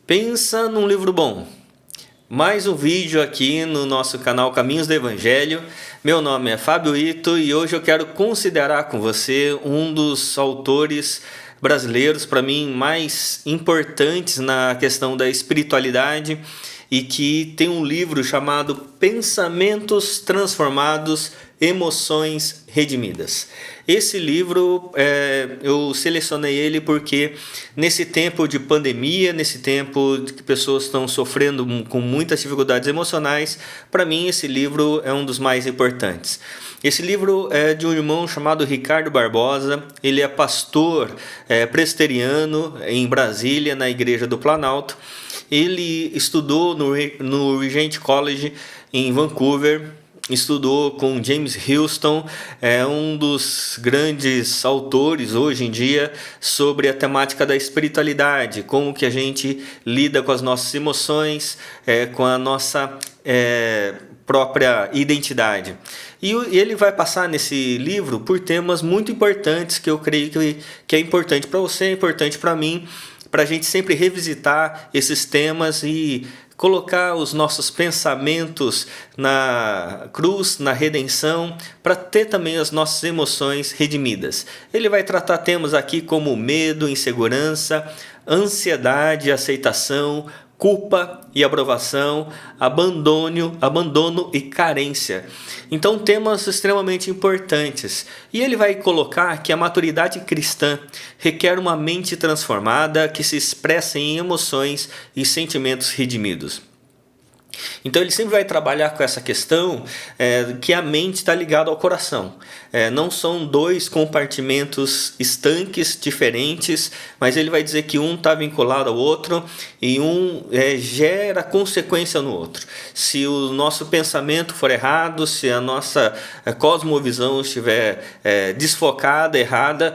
Pensa num livro bom. Mais um vídeo aqui no nosso canal Caminhos do Evangelho. Meu nome é Fábio Ito e hoje eu quero considerar com você um dos autores brasileiros, para mim, mais importantes na questão da espiritualidade e que tem um livro chamado Pensamentos Transformados, Emoções Redimidas. Esse livro, eu selecionei ele porque nesse tempo de pandemia, nesse tempo que pessoas estão sofrendo com muitas dificuldades emocionais, para mim esse livro é um dos mais importantes. Esse livro é de um irmão chamado Ricardo Barbosa. Ele é pastor presbiteriano em Brasília, na Igreja do Planalto. Ele estudou no Regent College em Vancouver, estudou com James Houston, é um dos grandes autores hoje em dia sobre a temática da espiritualidade, como que a gente lida com as nossas emoções, com a nossa própria identidade. E ele vai passar nesse livro por temas muito importantes que eu creio que é importante para você, é importante para mim, para a gente sempre revisitar esses temas e colocar os nossos pensamentos na cruz, na redenção, para ter também as nossas emoções redimidas. Ele vai tratar temas aqui como medo, insegurança, ansiedade, aceitação, culpa e aprovação, abandono e carência. Então, temas extremamente importantes. E ele vai colocar que a maturidade cristã requer uma mente transformada que se expressa em emoções e sentimentos redimidos. Então ele sempre vai trabalhar com essa questão que a mente está ligada ao coração. Não são dois compartimentos estanques diferentes, mas ele vai dizer que um está vinculado ao outro e um gera consequência no outro. Se o nosso pensamento for errado, se a nossa cosmovisão estiver desfocada, errada,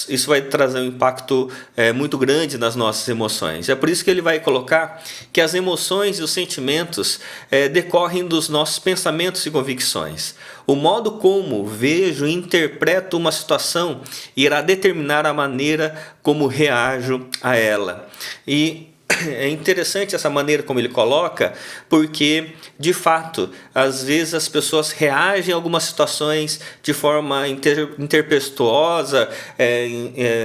isso vai trazer um impacto muito grande nas nossas emoções. É por isso que ele vai colocar que as emoções e os sentimentos decorrem dos nossos pensamentos e convicções. O modo como vejo e interpreto uma situação irá determinar a maneira como reajo a ela. E é interessante essa maneira como ele coloca, porque, de fato, às vezes as pessoas reagem a algumas situações de forma interpestuosa,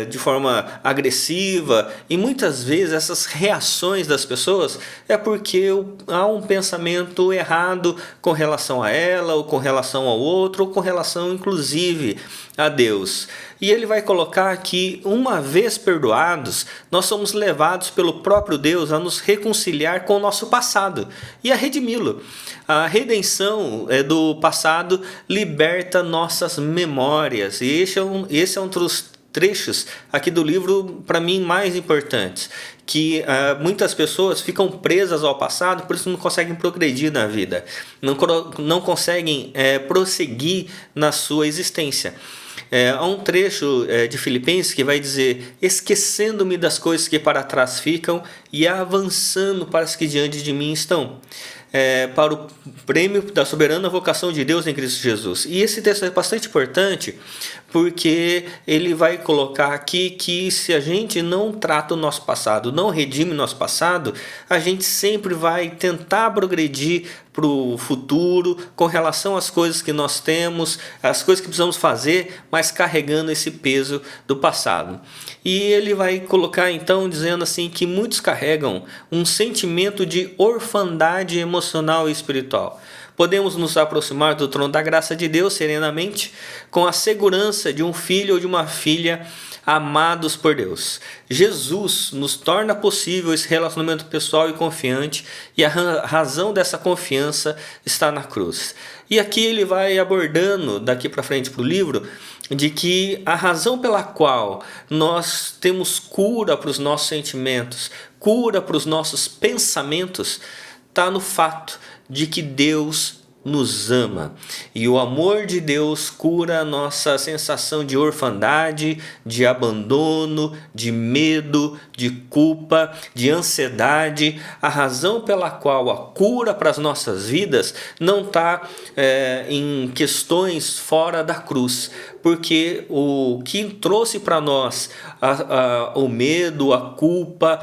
de forma agressiva, e muitas vezes essas reações das pessoas é porque há um pensamento errado com relação a ela, ou com relação ao outro, ou com relação, inclusive, a Deus. E ele vai colocar que, uma vez perdoados, nós somos levados pelo próprio Deus a nos reconciliar com o nosso passado e a redimi-lo. A redenção do passado liberta nossas memórias. E esse é um dos trechos aqui do livro, para mim, mais importantes. Que muitas pessoas ficam presas ao passado, por isso não conseguem progredir na vida. Não conseguem prosseguir na sua existência. Há um trecho de Filipenses que vai dizer: esquecendo-me das coisas que para trás ficam e avançando para as que diante de mim estão, para o prêmio da soberana vocação de Deus em Cristo Jesus. E esse texto é bastante importante porque ele vai colocar aqui que se a gente não trata o nosso passado, não redime o nosso passado, a gente sempre vai tentar progredir para o futuro com relação às coisas que nós temos, as coisas que precisamos fazer, mas carregando esse peso do passado. E ele vai colocar então dizendo assim que muitos carregam um sentimento de orfandade emocional e espiritual. Podemos nos aproximar do trono da graça de Deus serenamente, com a segurança de um filho ou de uma filha amados por Deus. Jesus nos torna possível esse relacionamento pessoal e confiante, e a razão dessa confiança está na cruz. E aqui ele vai abordando, daqui para frente para o livro, de que a razão pela qual nós temos cura para os nossos sentimentos, cura para os nossos pensamentos, está no fato de que Deus nos ama. E o amor de Deus cura a nossa sensação de orfandade, de abandono, de medo, de culpa, de ansiedade. A razão pela qual a cura para as nossas vidas não está em questões fora da cruz. porque o que trouxe para nós o medo, a culpa,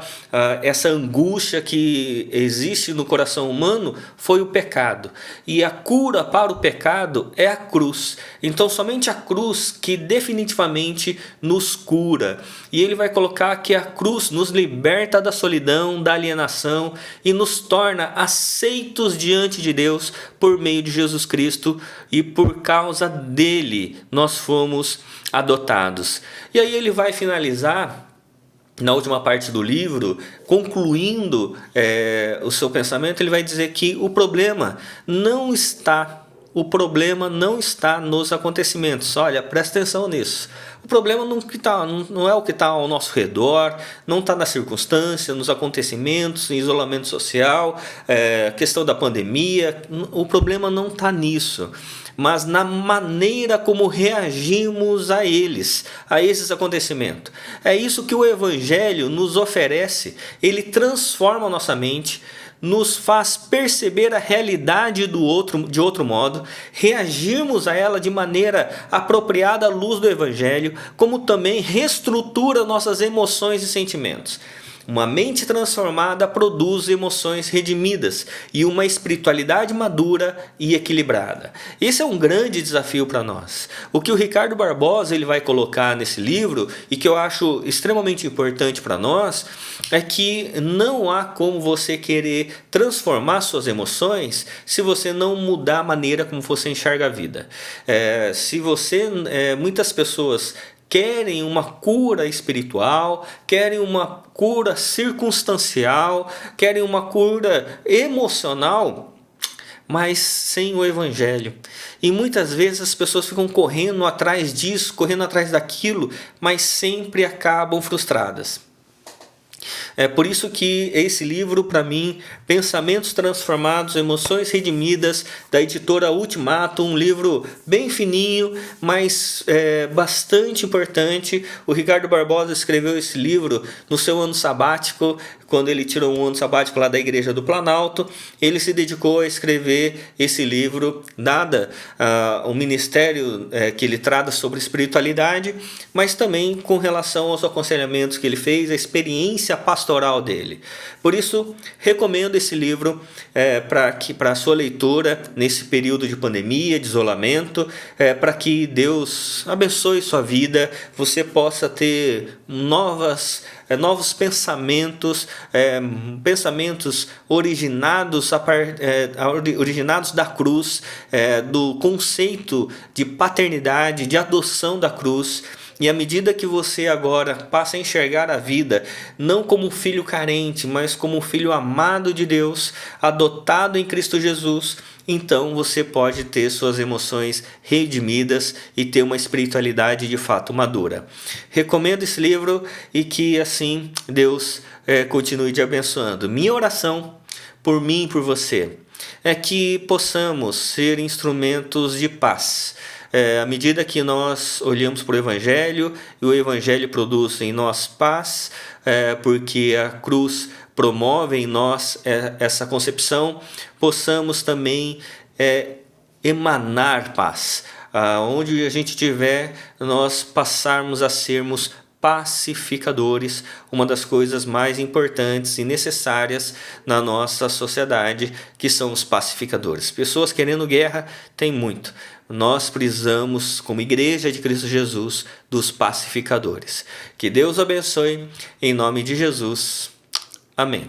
essa angústia que existe no coração humano foi o pecado. E a cura para o pecado é a cruz. Então somente a cruz que definitivamente nos cura. E ele vai colocar que a cruz nos liberta da solidão, da alienação e nos torna aceitos diante de Deus por meio de Jesus Cristo, e por causa dele nós fomos adotados. E aí ele vai finalizar na última parte do livro, concluindo o seu pensamento, ele vai dizer que o problema não está nos acontecimentos. Olha, presta atenção nisso. O problema não é o que está ao nosso redor, não está na circunstância, nos acontecimentos, em isolamento social, questão da pandemia. O problema não está nisso, mas na maneira como reagimos a esses acontecimentos. É isso que o Evangelho nos oferece. Ele transforma a nossa mente, nos faz perceber a realidade de outro modo, reagirmos a ela de maneira apropriada à luz do Evangelho, como também reestrutura nossas emoções e sentimentos. Uma mente transformada produz emoções redimidas e uma espiritualidade madura e equilibrada. Esse é um grande desafio para nós. O que o Ricardo Barbosa ele vai colocar nesse livro, e que eu acho extremamente importante para nós, é que não há como você querer transformar suas emoções se você não mudar a maneira como você enxerga a vida. Muitas pessoas querem uma cura espiritual, querem uma cura circunstancial, querem uma cura emocional, mas sem o Evangelho. E muitas vezes as pessoas ficam correndo atrás disso, correndo atrás daquilo, mas sempre acabam frustradas. É por isso que esse livro, para mim, Pensamentos Transformados, Emoções Redimidas, da editora Ultimato, um livro bem fininho, mas bastante importante. O Ricardo Barbosa escreveu esse livro no seu ano sabático, quando ele tirou um ano sabático lá da Igreja do Planalto. Ele se dedicou a escrever esse livro, dada o ministério que ele trata sobre espiritualidade, mas também com relação aos aconselhamentos que ele fez, a experiência pastoral dele. Por isso, recomendo esse livro para a sua leitura nesse período de pandemia, de isolamento, para que Deus abençoe sua vida, você possa ter novos pensamentos, pensamentos originados da cruz, do conceito de paternidade, de adoção da cruz. E à medida que você agora passa a enxergar a vida não como um filho carente, mas como um filho amado de Deus, adotado em Cristo Jesus, então você pode ter suas emoções redimidas e ter uma espiritualidade de fato madura. Recomendo esse livro e que assim Deus continue te abençoando. Minha oração por mim e por você é que possamos ser instrumentos de paz. À medida que nós olhamos para o Evangelho, e o Evangelho produz em nós paz, porque a cruz promove em nós essa concepção, possamos também emanar paz. Onde a gente estiver, nós passarmos a sermos pacificadores, uma das coisas mais importantes e necessárias na nossa sociedade, que são os pacificadores. Pessoas querendo guerra tem muito. Nós precisamos, como Igreja de Cristo Jesus, dos pacificadores. Que Deus abençoe, em nome de Jesus. Amém.